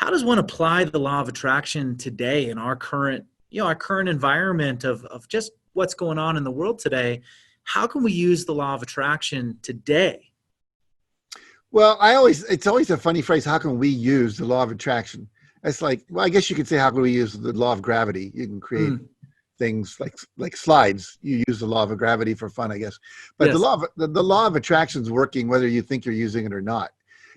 how does one apply the law of attraction today in our current, our current environment of just what's going on in the world today? How can we use the law of attraction today? Well, it's always a funny phrase. How can we use the law of attraction? It's like, well, I guess you could say, how can we use the law of gravity? You can create things like slides. You use the law of gravity for fun, I guess. But Yes. the law of attraction is working whether you think you're using it or not.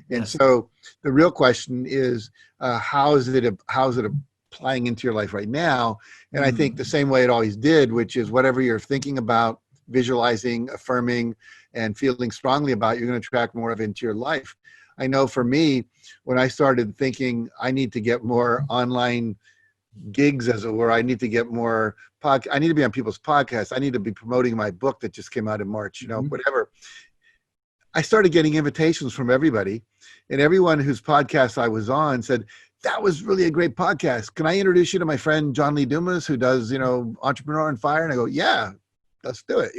And Yes. so the real question is, how is it applying into your life right now? And I think the same way it always did, which is whatever you're thinking about, visualizing, affirming, and feeling strongly about, you're going to attract more of it into your life. I know for me, when I started thinking I need to get more online gigs, as it were, I need to get more I need to be on people's podcasts. I need to be promoting my book that just came out in March, whatever. I started getting invitations from everybody, and everyone whose podcast I was on said, that was really a great podcast. Can I introduce you to my friend, John Lee Dumas, who does, Entrepreneur on Fire? And I go, yeah, let's do it,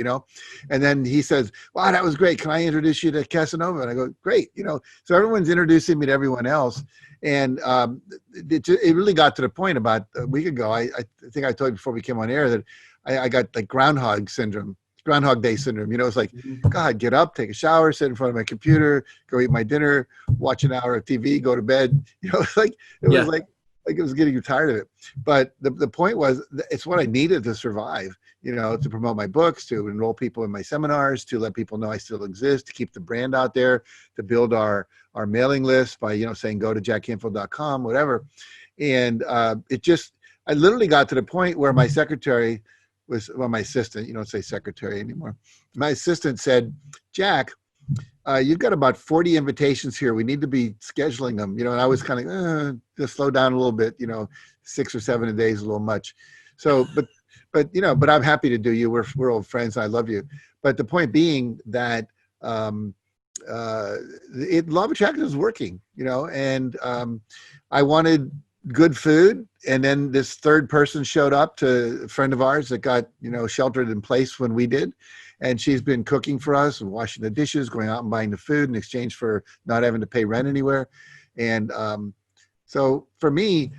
And then he says, wow, that was great. Can I introduce you to Casanova? And I go, great, So everyone's introducing me to everyone else. And it really got to the point about a week ago. I think I told you before we came on air that I got like Groundhog Day syndrome. It's like, God, get up, take a shower, sit in front of my computer, go eat my dinner, watch an hour of TV, go to bed. Was like it was getting tired of it. But the point was, it's what I needed to survive. To promote my books, to enroll people in my seminars, to let people know I still exist, to keep the brand out there, to build our mailing list by, saying, go to jackcanfield.com, whatever. And I literally got to the point where my secretary my assistant, you don't say secretary anymore. My assistant said, Jack, you've got about 40 invitations here. We need to be scheduling them, and I was kind of, just slow down a little bit, 6 or 7 a day is a little much. So, but I'm happy to do you. We're old friends. I love you. But the point being that law of attraction is working, and I wanted good food. And then this third person showed up, to a friend of ours that got, sheltered in place when we did. And she's been cooking for us and washing the dishes, going out and buying the food in exchange for not having to pay rent anywhere. And so for me,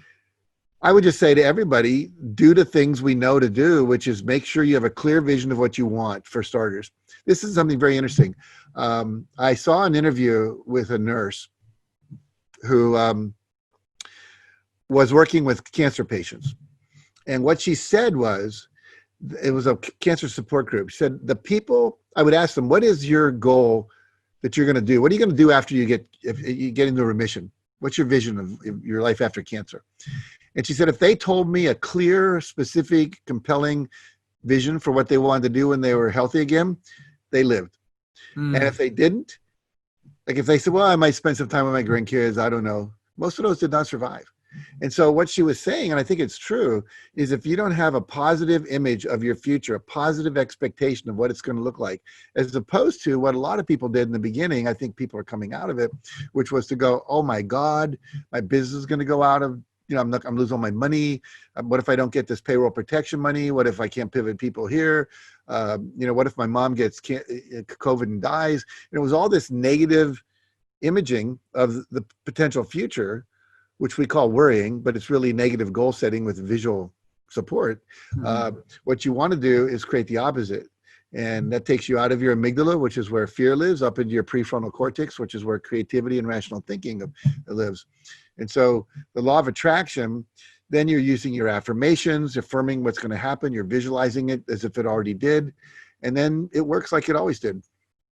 I would just say to everybody, do the things we know to do, which is make sure you have a clear vision of what you want, for starters. This is something very interesting. I saw an interview with a nurse who was working with cancer patients. And what she said was, it was a cancer support group. She said, the people, I would ask them, what is your goal that you're going to do? What are you going to do after if you get into remission? What's your vision of your life after cancer? And she said, if they told me a clear, specific, compelling vision for what they wanted to do when they were healthy again, they lived. And if they didn't, like if they said, well, I might spend some time with my grandkids, I don't know. Most of those did not survive. And so what she was saying, and I think it's true, is if you don't have a positive image of your future, a positive expectation of what it's going to look like, as opposed to what a lot of people did in the beginning, I think people are coming out of it, which was to go, oh my God, my business is going to go out of, I'm losing all my money. What if I don't get this payroll protection money? What if I can't pivot people here? What if my mom gets COVID and dies? And it was all this negative imaging of the potential future, which we call worrying, but it's really negative goal setting with visual support. What you want to do is create the opposite. And that takes you out of your amygdala, which is where fear lives, up into your prefrontal cortex, which is where creativity and rational thinking lives. And so the law of attraction, then you're using your affirmations, affirming what's going to happen. You're visualizing it as if it already did. And then it works like it always did.